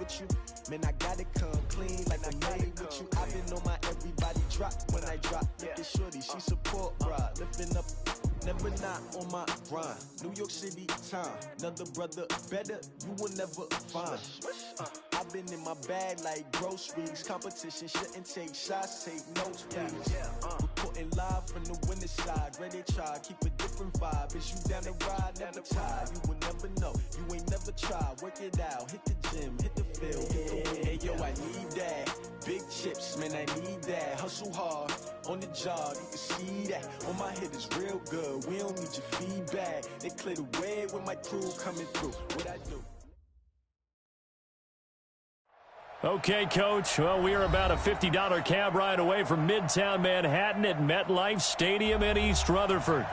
with you. Man, I gotta come clean like I made with you. I've been on my everybody drop when I drop. Look at shorty, she support, bruh. Lifting up, never not on my grind. New York City time, another brother better, you will never find. I've been in my bag like groceries. Competition shouldn't take shots, take notes, please. Reporting live from the winning side. Ready to try, keep a different vibe. Is you down the ride, never tired. You will never know, you ain't never tried. Work it out, hit the gym, hit the field. Hey yo, I need that. Big chips, man, I need that. Hustle hard, on the job, you can see that. On my hit is real good, we don't need your feedback. They clear the way when my crew coming through. What I do? Okay, Coach. Well, we are about a $50 cab ride away from Midtown Manhattan at MetLife Stadium in East Rutherford.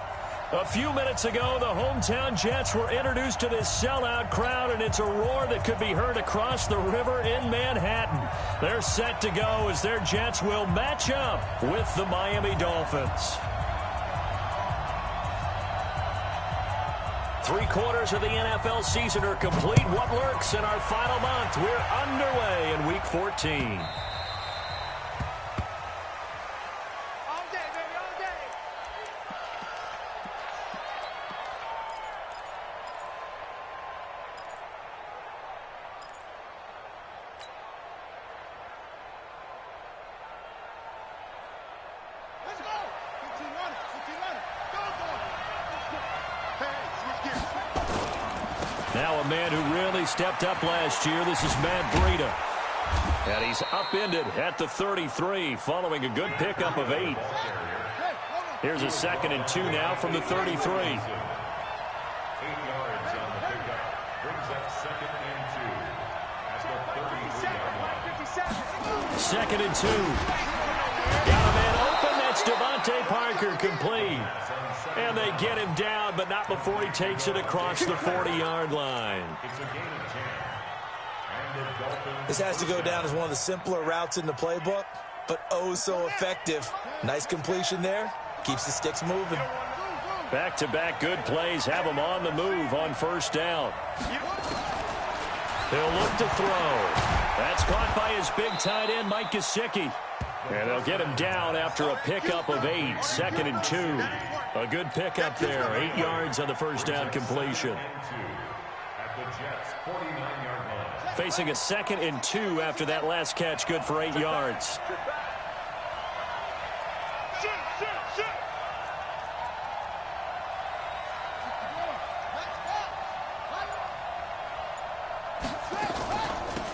A few minutes ago, the hometown Jets were introduced to this sellout crowd, and it's a roar that could be heard across the river in Manhattan. They're set to go as their Jets will match up with the Miami Dolphins. 3/4 of the NFL season are complete. What lurks in our final month? We're underway in Week 14. Now a man who really stepped up last year. This is Matt Breida. And he's upended at the 33 following a good pickup of 8. Here's a 2nd and 2 now from the 33. 8 yards on the pickup. Brings up 2nd and 2. At the 33-yard line. 2nd and 2. Got a man open. That's Devontae Parker complete. And they get him down, but not before he takes it across the 40-yard line. This has to go down as one of the simpler routes in the playbook, but oh so effective. Nice completion there. Keeps the sticks moving. Back-to-back good plays have him on the move on 1st down. He'll look to throw. That's caught by his big tight end, Mike Gesicki. And they'll get him down after a pickup of 8. 2nd and 2. A good pickup there. 8 yards on the 1st down completion. Facing a 2nd and 2 after that last catch. Good for 8 yards.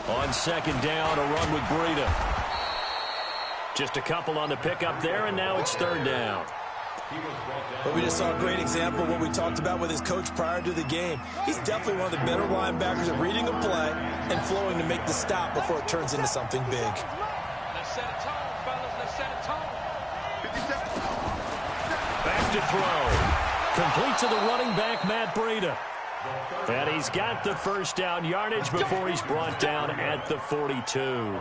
On 2nd down, a run with Breida. Just a couple on the pickup there, and now it's 3rd down. But we just saw a great example of what we talked about with his coach prior to the game. He's definitely one of the better linebackers at reading a play and flowing to make the stop before it turns into something big. Let's set a tone, fellas. Let's set a tone. Back to throw. Complete to the running back, Matt Breida. And he's got the 1st down yardage before he's brought down at the 42.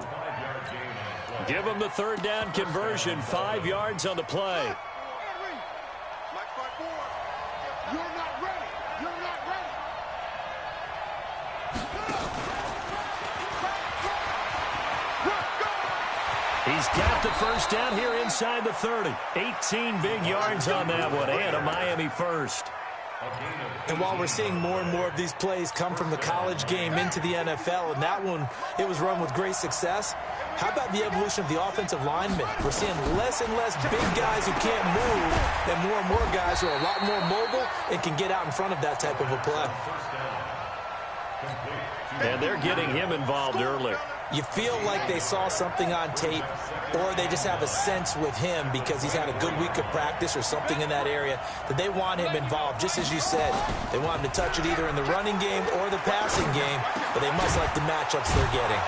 Give him the 3rd down conversion. 5 yards on the play. He's got the 1st down here inside the 30. 18 big yards on that one, and a Miami 1st. And while we're seeing more and more of these plays come from the college game into the NFL, and that one, it was run with great success, how about the evolution of the offensive linemen? We're seeing less and less big guys who can't move and more guys who are a lot more mobile and can get out in front of that type of a play. And they're getting him involved early. You feel like they saw something on tape, or they just have a sense with him because he's had a good week of practice or something in that area that they want him involved. Just as you said, they want him to touch it either in the running game or the passing game, but they must like the matchups they're getting.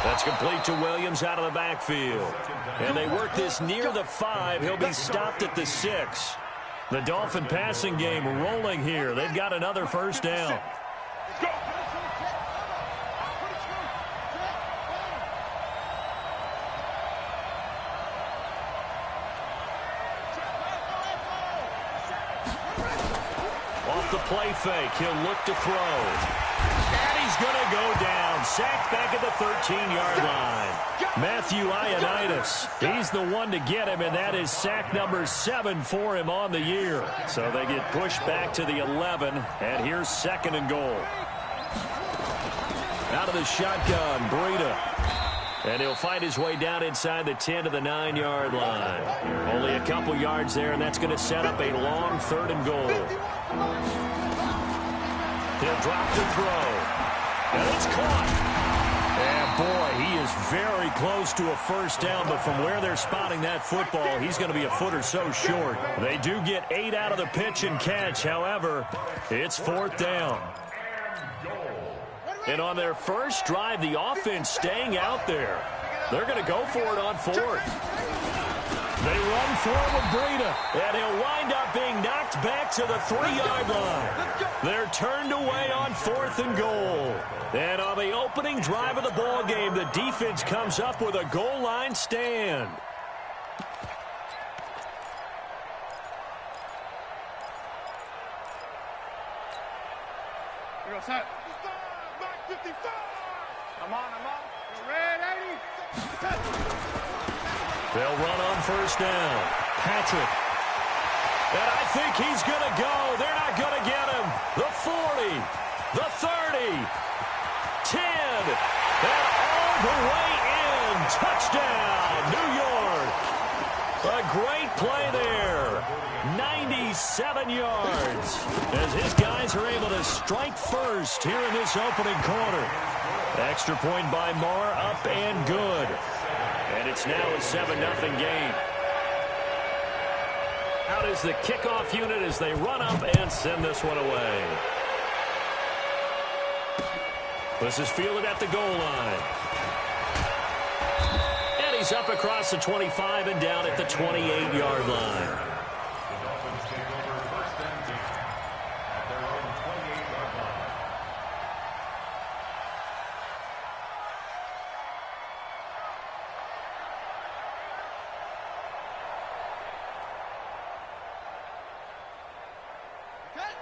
That's complete to Williams out of the backfield. And they work this near the 5. He'll be stopped at the 6. The Dolphin passing game rolling here. They've got another 1st down. Off the play fake, he'll look to throw. And he's going to go down. down. Sacked back at the 13-yard line. Matthew Ioannidis, he's the one to get him, and that is sack number 7 for him on the year. So they get pushed back to the 11, and here's 2nd and goal. Out of the shotgun, Breida. And he'll find his way down inside the 10 to the 9-yard line. Only a couple yards there, and that's going to set up a long 3rd and goal. He'll drop the throw. And it's caught. And, boy, he is very close to a first down, but from where they're spotting that football, he's going to be a foot or so short. They do get 8 out of the pitch and catch. However, it's 4th down. And on their first drive, the offense staying out there. They're going to go for it on 4th. They run for it with Breida, and he'll wind up being knocked back to the 3-yard line. They're turned away on 4th and goal. And on the opening drive of the ball game, the defense comes up with a goal line stand. Here goes set. 55. I'm on. Red 80. They'll run on first down. Patrick. And I think he's going to go. They're not going to get him. The 40. The 30. 10. And all the way in. Touchdown, New York. A great play there. 97 yards. As his guys are able to strike first here in this opening quarter. Extra point by Marr, up and good. And it's now a 7-0 game. Out is the kickoff unit as they run up and send this one away. This is fielded at the goal line. And he's up across the 25 and down at the 28-yard line.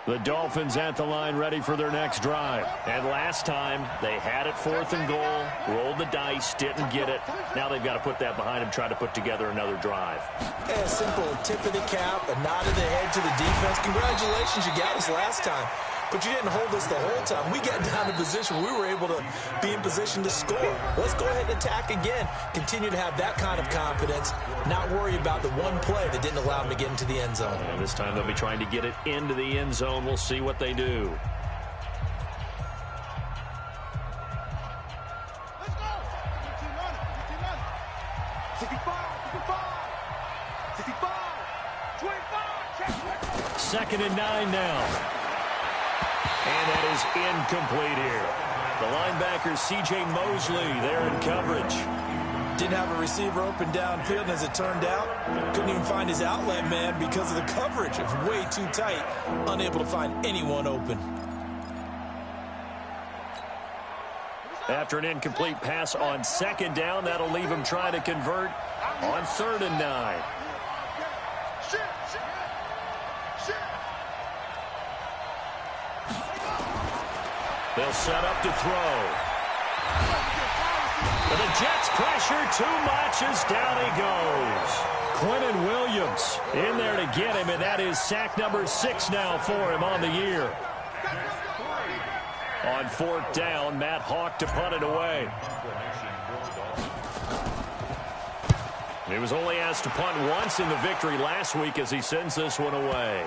The Dolphins at the line ready for their next drive. And last time, they had it 4th and goal, rolled the dice, didn't get it. Now they've got to put that behind them, try to put together another drive. Yeah, a simple tip of the cap, a nod of the head to the defense. Congratulations, you got us last time. But you didn't hold us the whole time. We got down in position. We were able to be in position to score. Let's go ahead and attack again. Continue to have that kind of confidence. Not worry about the one play that didn't allow them to get into the end zone. And this time they'll be trying to get it into the end zone. We'll see what they do. Let's go. 55. 25. 2nd and 9 now. And that is incomplete here. The linebacker, C.J. Mosley, there in coverage. Didn't have a receiver open downfield, and as it turned out, couldn't even find his outlet man because of the coverage. It was way too tight, unable to find anyone open. After an incomplete pass on 2nd down, that'll leave him trying to convert on 3rd and 9. They'll set up to throw. But the Jets pressure too much as down he goes. Quentin Williams in there to get him, and that is sack number 6 now for him on the year. On 4th down, Matt Hawk to punt it away. He was only asked to punt once in the victory last week as he sends this one away.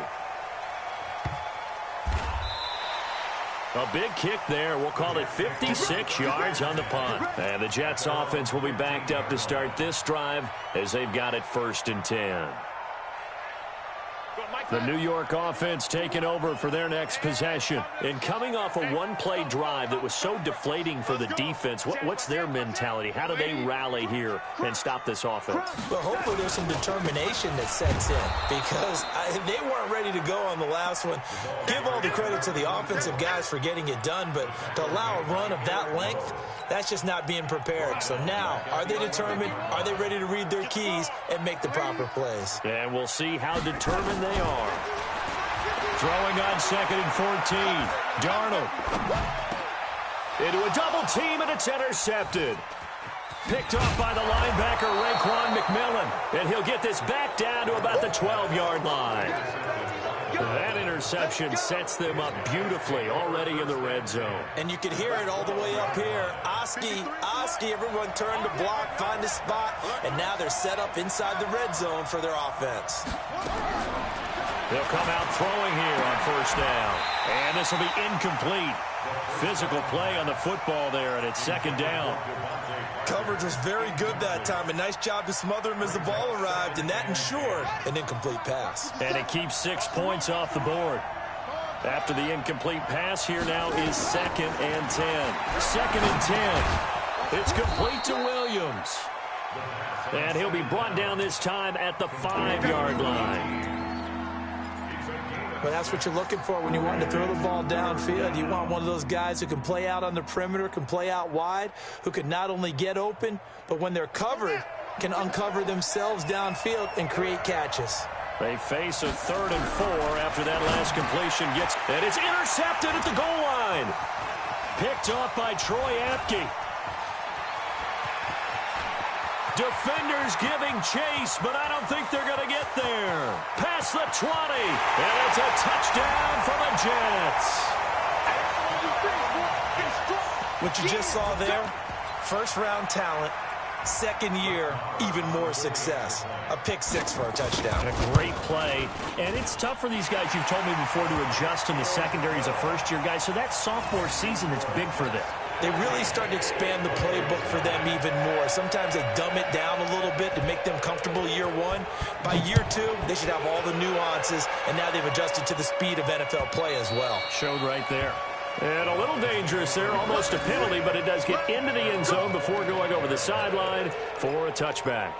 A big kick there. We'll call it 56 yards on the punt. And the Jets offense will be backed up to start this drive as they've got it 1st and 10. The New York offense taking over for their next possession. And coming off a one-play drive that was so deflating for the defense, what's their mentality? How do they rally here and stop this offense? Well, hopefully there's some determination that sets in because they weren't ready to go on the last one. Give all the credit to the offensive guys for getting it done, but to allow a run of that length, that's just not being prepared. So now, are they determined? Are they ready to read their keys and make the proper plays? And we'll see how determined they are. Throwing on 2nd and 14. Darnold. Into a double team, and it's intercepted. Picked off by the linebacker, Raekwon McMillan. And he'll get this back down to about the 12-yard line. That interception sets them up beautifully already in the red zone. And you can hear it all the way up here. Oski, everyone turned to block, find a spot, and now they're set up inside the red zone for their offense. They'll come out throwing here on first down. And this will be incomplete. Physical play on the football there, and it's second down. Coverage was very good that time. A nice job to smother him as the ball arrived, and that ensured an incomplete pass. And it keeps 6 points off the board. After the incomplete pass, here now is 2nd and 10. 2nd and 10. It's complete to Williams. And he'll be brought down this time at the 5-yard line. But that's what you're looking for when you want to throw the ball downfield. You want one of those guys who can play out on the perimeter, can play out wide, who can not only get open, but when they're covered, can uncover themselves downfield and create catches. They face a 3rd and 4 after that last completion gets, and it's intercepted at the goal line. Picked off by Troy Apke. Defenders giving chase, but I don't think they're going to get there. Past the 20, and it's a touchdown for the Jets. What you just saw there, first-round talent, second year, even more success. A pick 6 for a touchdown. A great play, and it's tough for these guys, you've told me before, to adjust in the secondary as a first-year guy, so that sophomore season is big for them. They really start to expand the playbook for them even more. Sometimes they dumb it down a little bit to make them comfortable year one. By year 2, they should have all the nuances, and now they've adjusted to the speed of NFL play as well. Showed right there. And a little dangerous there, almost a penalty, but it does get into the end zone before going over the sideline for a touchback.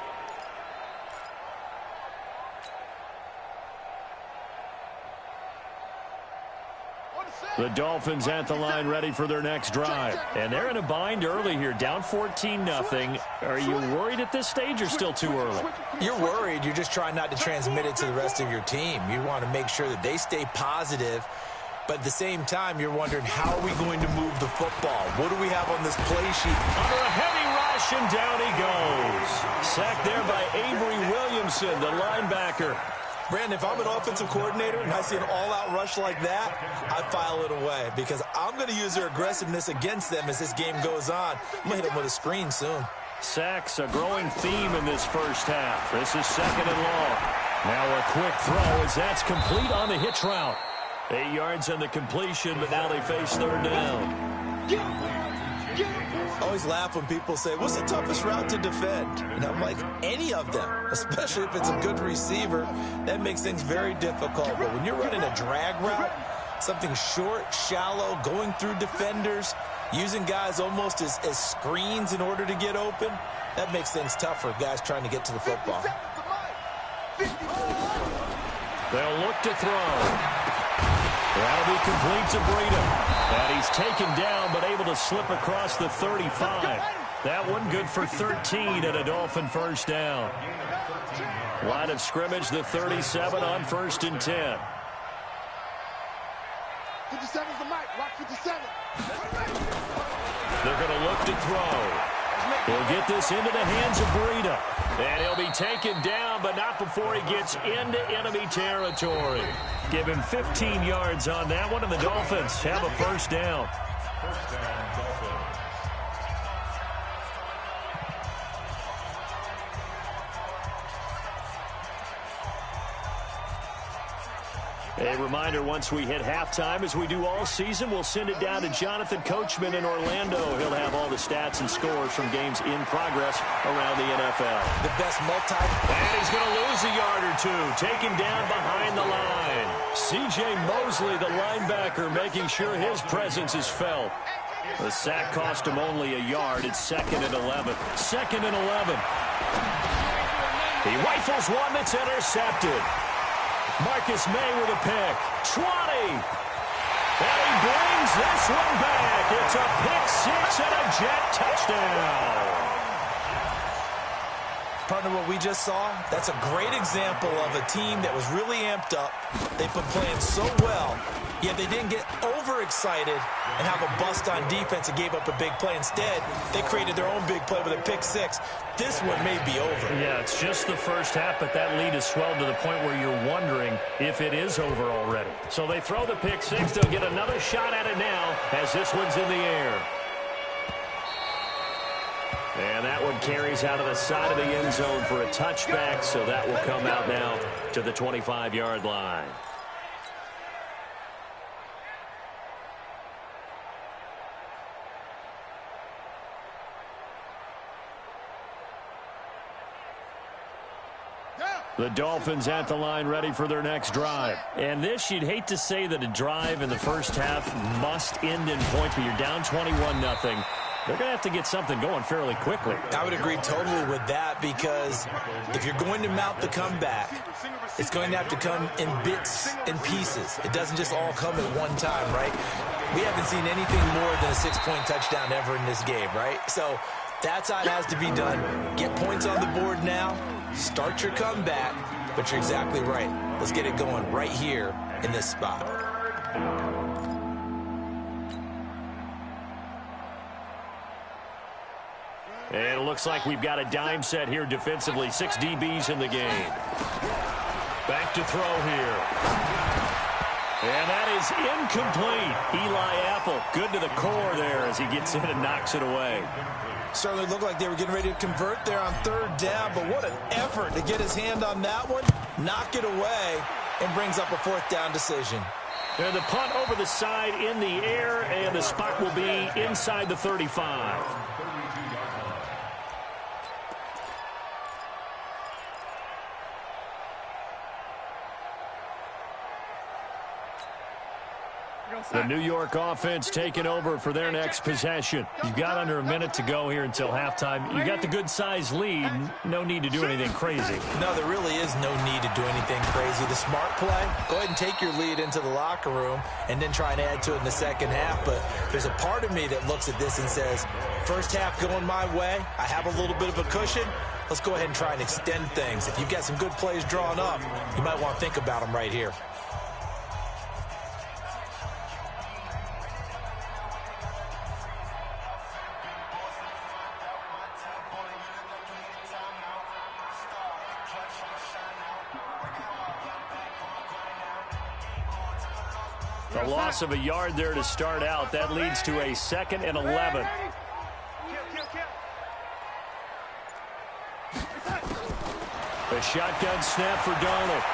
The Dolphins at the line ready for their next drive. And they're in a bind early here, down 14-0. Are you worried at this stage or still too early? You're worried. You're just trying not to transmit it to the rest of your team. You want to make sure that they stay positive. But at the same time, you're wondering, how are we going to move the football? What do we have on this play sheet? Under a heavy rush, and down he goes. Sacked there by Avery Williamson, the linebacker. Brandon, if I'm an offensive coordinator and I see an all-out rush like that, I file it away because I'm going to use their aggressiveness against them as this game goes on. I'm going to hit them with a screen soon. Sacks, a growing theme in this first half. This is 2nd and long. Now a quick throw as that's complete on the hitch route. 8 yards on the completion, but now they face 3rd down. I always laugh when people say, what's the toughest route to defend? And I'm like, any of them, especially if it's a good receiver. That makes things very difficult. But when you're running a drag route, something short, shallow, going through defenders, using guys almost as screens in order to get open, that makes things tough for guys trying to get to the football. They'll look to throw. That'll be complete to Breida. And he's taken down, but able to slip across the 35. That one good for 13 and a Dolphin first down. Line of scrimmage, the 37 on 1st and 10. 57's the mic. Rock 57. They're going to look to throw. He'll get this into the hands of Breida. And he'll be taken down, but not before he gets into enemy territory. Give him 15 yards on that one, and the Dolphins have a first down. First down, Dolphins. A reminder, once we hit halftime, as we do all season, we'll send it down to Jonathan Coachman in Orlando. He'll have all the stats and scores from games in progress around the NFL. The best And he's going to lose a yard or two, taken down behind the line. C.J. Mosley, the linebacker, making sure his presence is felt. The sack cost him only a yard. It's 2nd and 11. 2nd and 11. He rifles one that's intercepted. Marcus May with a pick. 20. And he brings this one back. It's a pick 6 and a Jet touchdown. Partner, what we just saw, that's a great example of a team that was really amped up. They've been playing so well, yet they didn't get overexcited and have a bust on defense and gave up a big play. Instead, they created their own big play with a pick six. This one may be over. Yeah, it's just the first half, but that lead has swelled to the point where you're wondering if it is over already. So they throw the pick six. They'll get another shot at it now as this one's in the air. And that one carries out of the side of the end zone for a touchback, so that will come out now to the 25-yard line. The Dolphins at the line ready for their next drive. And this, you'd hate to say that a drive in the first half must end in points, but you're down 21-0. They're going to have to get something going fairly quickly. I would agree totally with that, because if you're going to mount the comeback, it's going to have to come in bits and pieces. It doesn't just all come at one time, right? We haven't seen anything more than a 6-point touchdown ever in this game, right? So that's how it has to be done. Get points on the board now. Start your comeback. But you're exactly right. Let's get it going right here in this spot. And it looks like we've got a dime set here defensively. 6 DBs in the game. Back to throw here. And that is incomplete. Eli Apple, good to the core there as he gets in and knocks it away. Certainly looked like they were getting ready to convert there on 3rd down, but what an effort to get his hand on that one, knock it away, and brings up a 4th down decision. And the punt over the side in the air, and the spot will be inside the 35. The New York offense taking over for their next possession. You've got under a minute to go here until halftime. You've got the good-sized lead. No need to do anything crazy. No, there really is no need to do anything crazy. The smart play, go ahead and take your lead into the locker room and then try and add to it in the second half. But there's a part of me that looks at this and says, first half going my way, I have a little bit of a cushion. Let's go ahead and try and extend things. If you've got some good plays drawn up, you might want to think about them right here. A loss of a yard there to start out. That leads to a 2nd and 11. A shotgun snap for Darnold.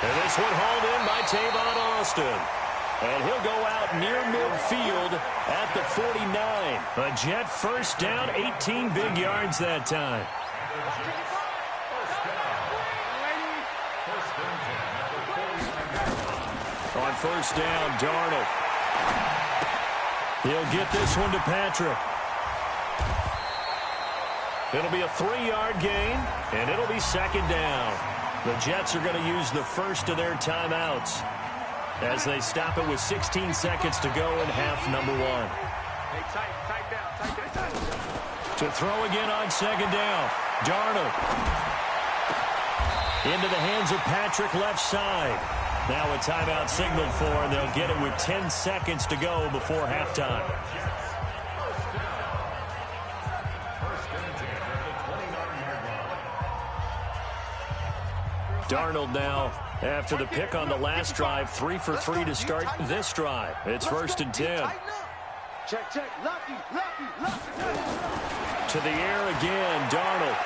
And this one hauled in by Tavon Austin. And he'll go out near midfield at the 49. A Jet first down, 18 big yards that time. On first down, Darnold. He'll get this one to Patrick. It'll be a 3-yard gain, and it'll be 2nd down. The Jets are going to use the first of their timeouts as they stop it with 16 seconds to go in half number 1. To throw again on 2nd down, Darnold. Into the hands of Patrick left side. Now a timeout signaled for, and they'll get it with 10 seconds to go before halftime. Darnold now, after the pick on the last drive, 3 for 3 to start this drive. It's 1st and 10. Check. Lucky. To the air again, Darnold.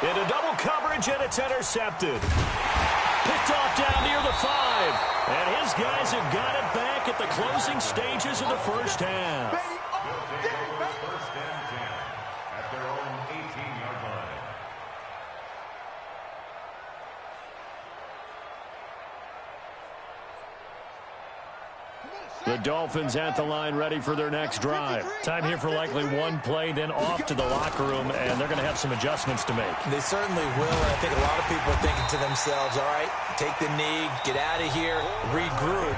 Into double coverage, and it's intercepted. Picked off down near the 5. And his guys have got it back at the closing stages of the first half. First and 10 at their own 18-yard line. The Dolphins at the line ready for their next drive. Time here for likely one play, then off to the locker room, and they're going to have some adjustments to make. They certainly will, and I think a lot of people are thinking to themselves, all right, take the knee, get out of here, regroup.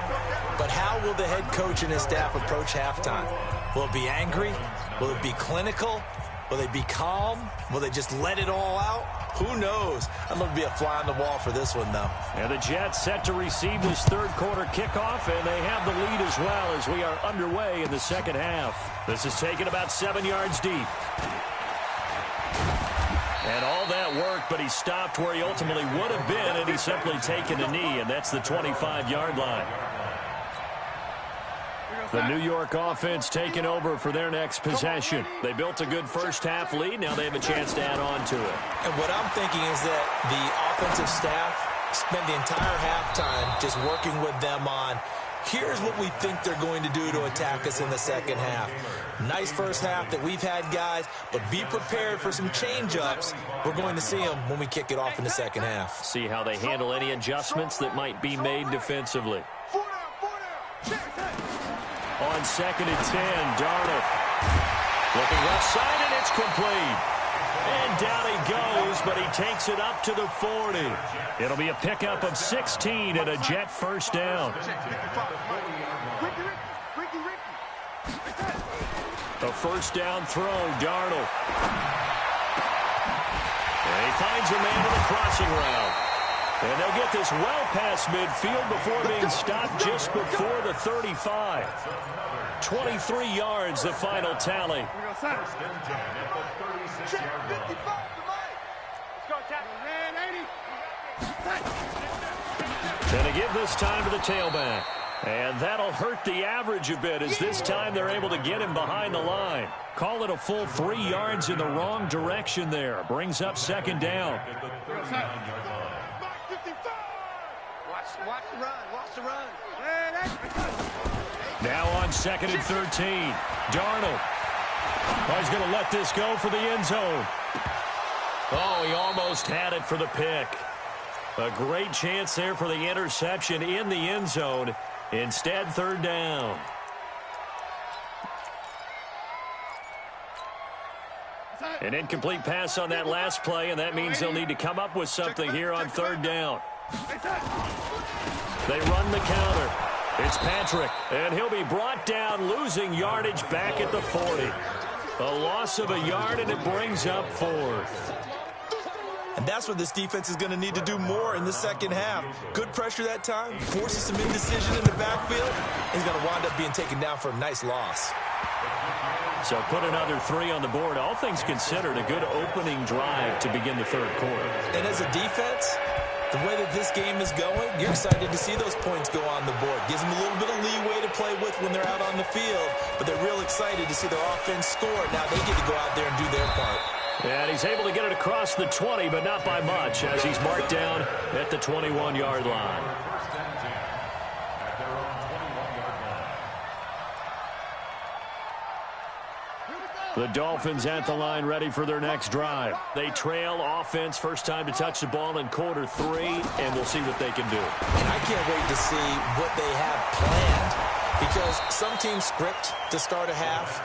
But how will the head coach and his staff approach halftime? Will it be angry? Will it be clinical? Will they be calm? Will they just let it all out? Who knows? I'd love to be a fly on the wall for this one, though. And the Jets set to receive this third quarter kickoff, and they have the lead as well as we are underway in the second half. This is taken about 7 yards deep. And all that work, but he stopped where he ultimately would have been, and he's simply taken a knee, and that's the 25-yard line. The New York offense taking over for their next possession. They built a good first-half lead. Now they have a chance to add on to it. And what I'm thinking is that the offensive staff spent the entire halftime just working with them on, here's what we think they're going to do to attack us in the second half. Nice first half that we've had, guys, but be prepared for some change-ups. We're going to see them when we kick it off in the second half. See how they handle any adjustments that might be made defensively. On 2nd and 10, Darnold looking left side, and it's complete. And down he goes, but he takes it up to the 40. It'll be a pickup of 16 and a Jet first down. A first down throw, Darnold. And he finds a man in the crossing route. And they'll get this well past midfield before being stopped just before the 35. 23 yards, the final tally. And to give this time to the tailback. And that'll hurt the average a bit as this time they're able to get him behind the line. Call it a full 3 yards in the wrong direction there. Brings up second down. Watch the run. Watch the run. Now on 2nd and 13. Darnold. Oh, he's going to let this go for the end zone. Oh, he almost had it for the pick. A great chance there for the interception in the end zone. Instead, third down. An incomplete pass on that last play, and that means they'll need to come up with something here on third down. They run the counter. It's Patrick, and he'll be brought down, losing yardage back at the 40. A loss of a yard, and it brings up fourth. And that's what this defense is going to need to do more in the second half. Good pressure that time, forces some indecision in the backfield. He's going to wind up being taken down for a nice loss. So put another 3 on the board. All things considered, a good opening drive to begin the third quarter. And as a defense, the way that this game is going, you're excited to see those points go on the board. Gives them a little bit of leeway to play with when they're out on the field, but they're real excited to see their offense score. Now they get to go out there and do their part. And he's able to get it across the 20, but not by much, as he's marked down at the 21-yard line. The Dolphins at the line, ready for their next drive. They trail offense, first time to touch the ball in quarter 3, and we'll see what they can do. And I can't wait to see what they have planned, because some teams script to start a half.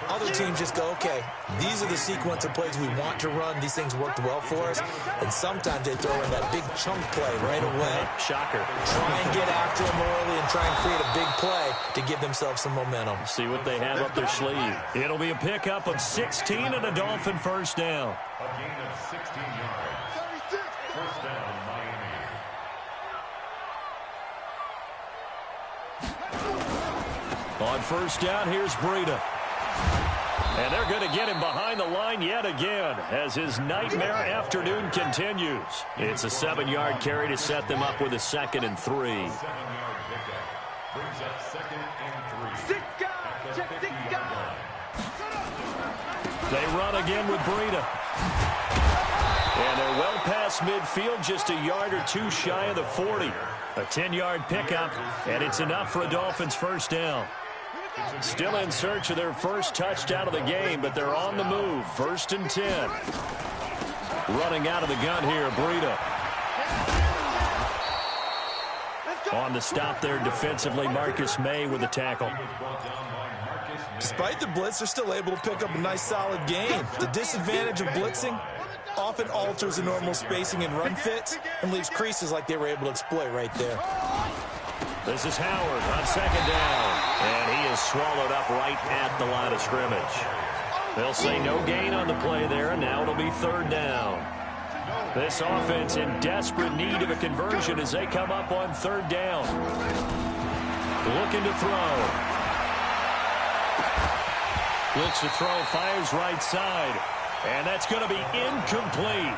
Other teams just go, okay, these are the sequence of plays we want to run. These things worked well for us. And sometimes they throw in that big chunk play right away. Shocker. Try and get after them early and try and create a big play to give themselves some momentum. See what they have up their sleeve. It'll be a pickup of 16 and a Dolphin first down. A gain of 16 yards. First down, Miami. On first down, here's Breida. And they're going to get him behind the line yet again as his nightmare afternoon continues. It's a 7-yard carry to set them up with a 2nd and 3. 7-yard pickup. Brings up 2nd and 3. 6 guys. Check 6 guys. They run again with Breida. And they're well past midfield, just a yard or 2 shy of the 40. A 10-yard pickup, and it's enough for a Dolphins first down. Still in search of their first touchdown of the game, but they're on the move. 1st and 10. Running out of the gun here, Breida. On the stop there defensively, Marcus May with the tackle. Despite the blitz, they're still able to pick up a nice solid gain. The disadvantage of blitzing often alters the normal spacing and run fits and leaves creases like they were able to exploit right there. This is Howard on second down. And he is swallowed up right at the line of scrimmage. They'll say no gain on the play there, and now it'll be third down. This offense in desperate need of a conversion as they come up on third down. Looking to throw. Looks to throw, fires right side. And that's going to be incomplete.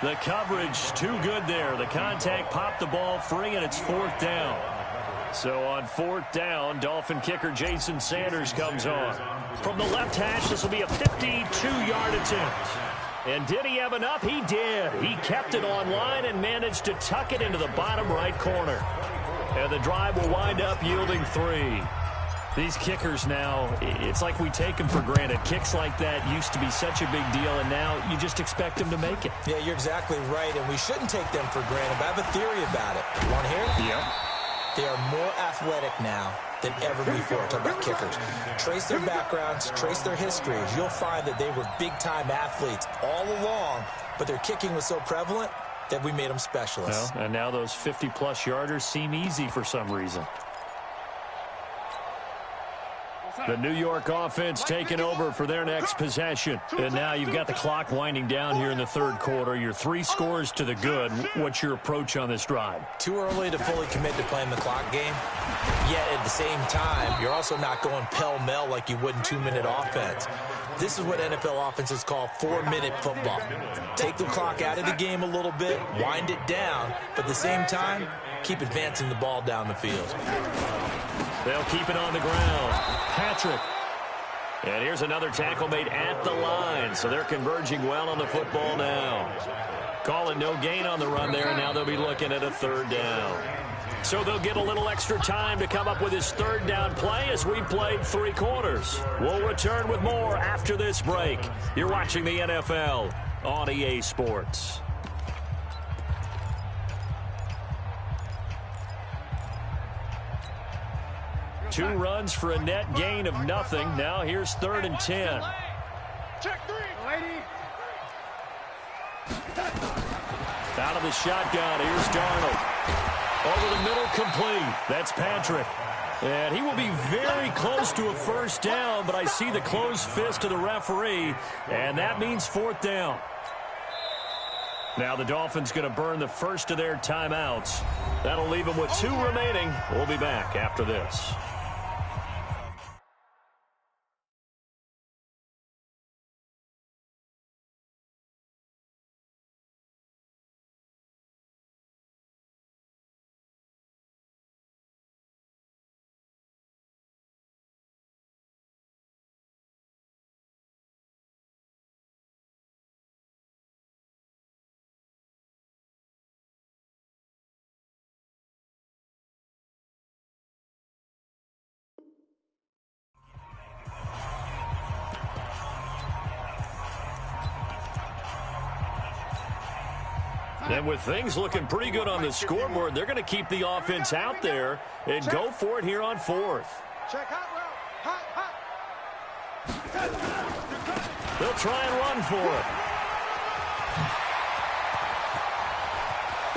The coverage too good there. The contact popped the ball free, and it's fourth down. So on fourth down, Dolphin kicker Jason Sanders comes on. From the left hash, this will be a 52-yard attempt. And did he have enough? He did. He kept it on line and managed to tuck it into the bottom right corner. And the drive will wind up yielding 3. These kickers now, it's like we take them for granted. Kicks like that used to be such a big deal, and now you just expect them to make it. Yeah, you're exactly right, and we shouldn't take them for granted. But I have a theory about it. You want to hear it? Yep. They are more athletic now than ever before. Talk about kickers. Trace their backgrounds, trace their histories. You'll find that they were big-time athletes all along, but their kicking was so prevalent that we made them specialists. Well, and now those 50-plus yarders seem easy for some reason. The New York offense taking over for their next possession. And now you've got the clock winding down here in the third quarter. Your 3 scores to the good. What's your approach on this drive? Too early to fully commit to playing the clock game. Yet at the same time, you're also not going pell-mell like you would in 2-minute offense. This is what NFL offenses call 4-minute football. Take the clock out of the game a little bit, wind it down, but at the same time, keep advancing the ball down the field. They'll keep it on the ground. Patrick. And here's another tackle made at the line. So they're converging well on the football now. Calling no gain on the run there, and now they'll be looking at a third down. So they'll get a little extra time to come up with his third down play as we played 3 quarters. We'll return with more after this break. You're watching the NFL on EA Sports. Two runs for a net gain of nothing. Now here's 3rd and 10. Check 3. Lady. Out of the shotgun. Here's Darnold. Over the middle, complete. That's Patrick. And he will be very close to a first down, but I see the closed fist of the referee, and that means 4th down. Now the Dolphins going to burn the first of their timeouts. That'll leave them with 2 remaining. We'll be back after this. And with things looking pretty good on the scoreboard, they're going to keep the offense out there and go for it here on 4th. Check hot route. Hot. They'll try and run for it.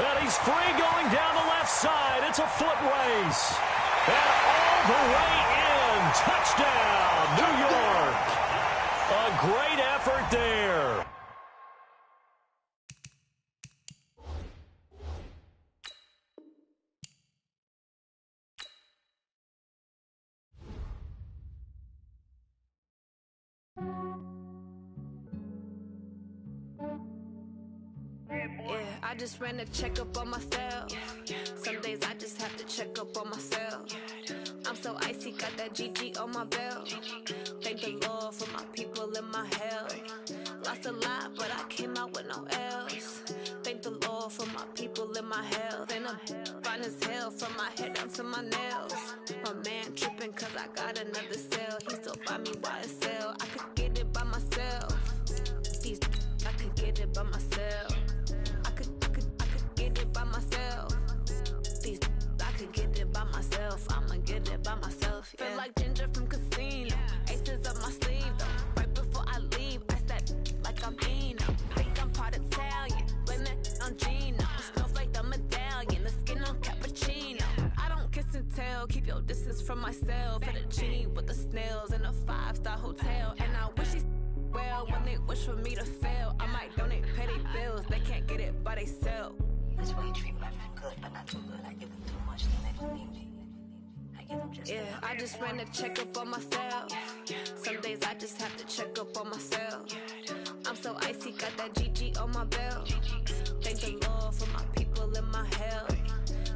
And he's free going down the left side. It's a foot race. And all the way in. Touchdown, New York. A great effort there. I just ran a checkup on myself. Some days I just have to check up on myself. I'm so icy, got that GG on my belt. Thank the Lord for my people and my health. Lost a lot, but I came out with no else. Thank the Lord for my people and my health. And I'm fine as hell from my head down to my nails. My man tripping cause I got another cell. He still buy me YSL. I could get it by myself. I could get it by myself. I could get it by myself. I could get it by myself. I'ma get it by myself. Yeah. Feel like Ginger from Casino. Aces up my sleeve though. Right before I leave, I step like I'm Eno. Think I'm part Italian. Blame it on Gino. Smells like the medallion. The skin on cappuccino. I don't kiss and This is from myself, for the genie with the snails in a 5-star hotel. And I wish she well when they wish for me to fail. I might donate petty bills, they can't get it by they sell. That's why you treat women good, but not too good. I give them too much, then they don't need me. I give them just enough. I just ran a checkup on myself. Some days I just have to check up on myself. I'm so icy, got that GG on my belt. Thank the Lord for my people in my health.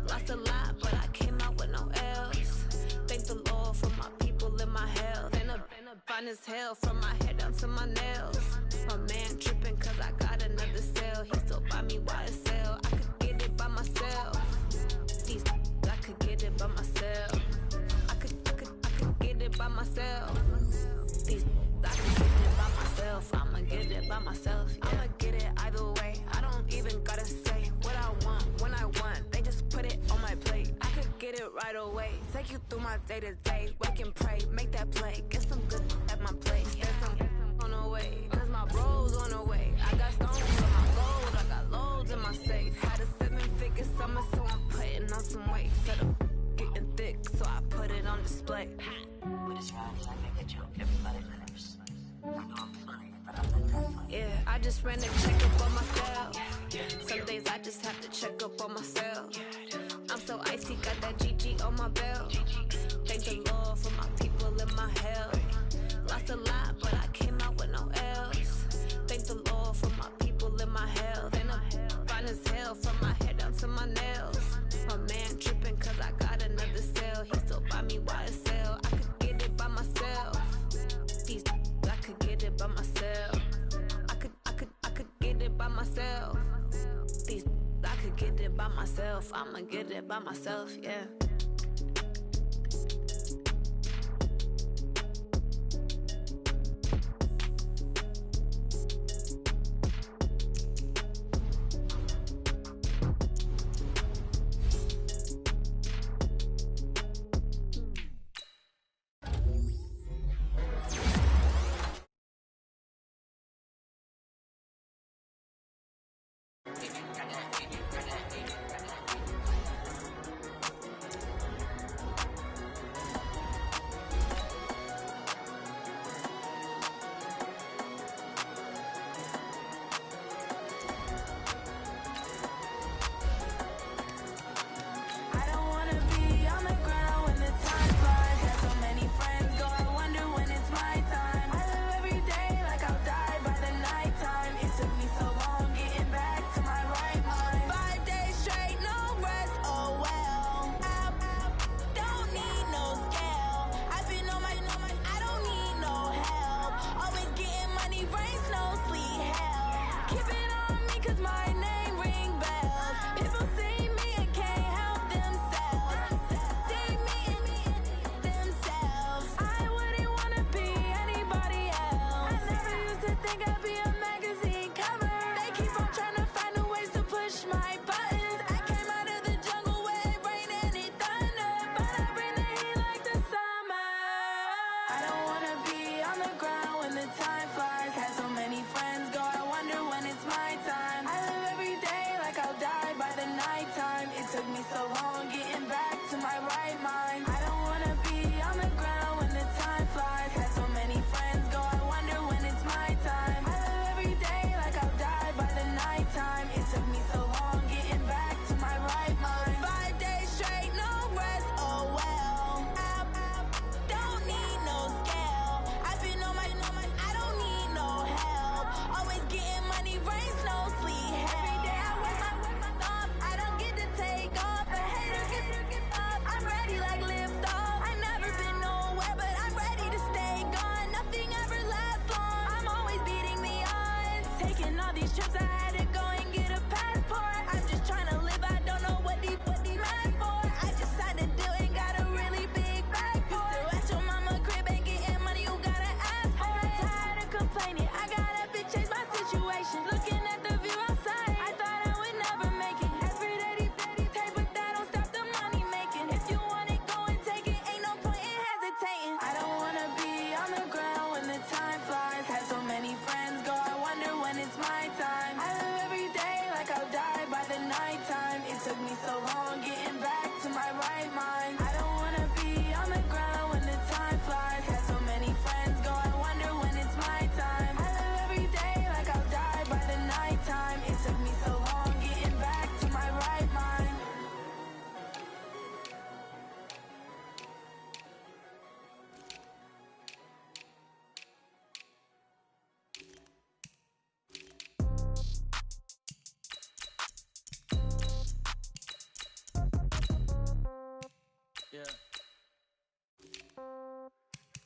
Lost a lot, but I came out with no else. Thank the Lord for my people in my health. And I'm fine as hell from my head down to my nails. My man tripping cause I got another cell. He still buy me YSL. I could get it by myself. These I could get it by myself. I could get it by myself. These I could get it by myself. I'ma get it by myself. Yeah. I'ma get it either way. I don't even gotta say what I want when I want. They just put it on my plate. I could get it right away. Take you through my day to day. Wake and pray, make that play. Get some good at my place. There's some on the way. Cause my bro's on the way. I got stones on my gold. I got loads in my safe. Had a 7-figure summer, so I'm putting on some weight. Set up getting thick, so I put it on display. With this ride, I make a joke. Everybody laughs. I know I'm funny, but I'm not that funny. Yeah, I just ran a checkup on myself. Some days I just have to check up on myself. I'm so icy, got that GG on my belt. Thank the Lord for my people in my health. Lost a lot, but I came out with no else. Thank the Lord for my people in my health. And I'm fine as hell from my head down to my nails. My man tripping cause I got another cell. He still buy me YSL. I could get it by myself. These I could get it by myself. I could get it by myself. These I could get it by myself. I'ma get it by myself, yeah.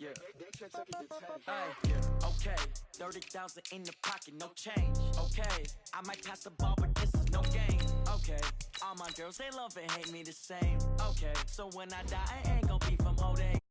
Yeah. Ay, okay, 30,000 in the pocket, no change. Okay, I might pass the ball, but this is no game. Okay, all my girls, they love and hate me the same. Okay, so when I die, I ain't gon' be from holding.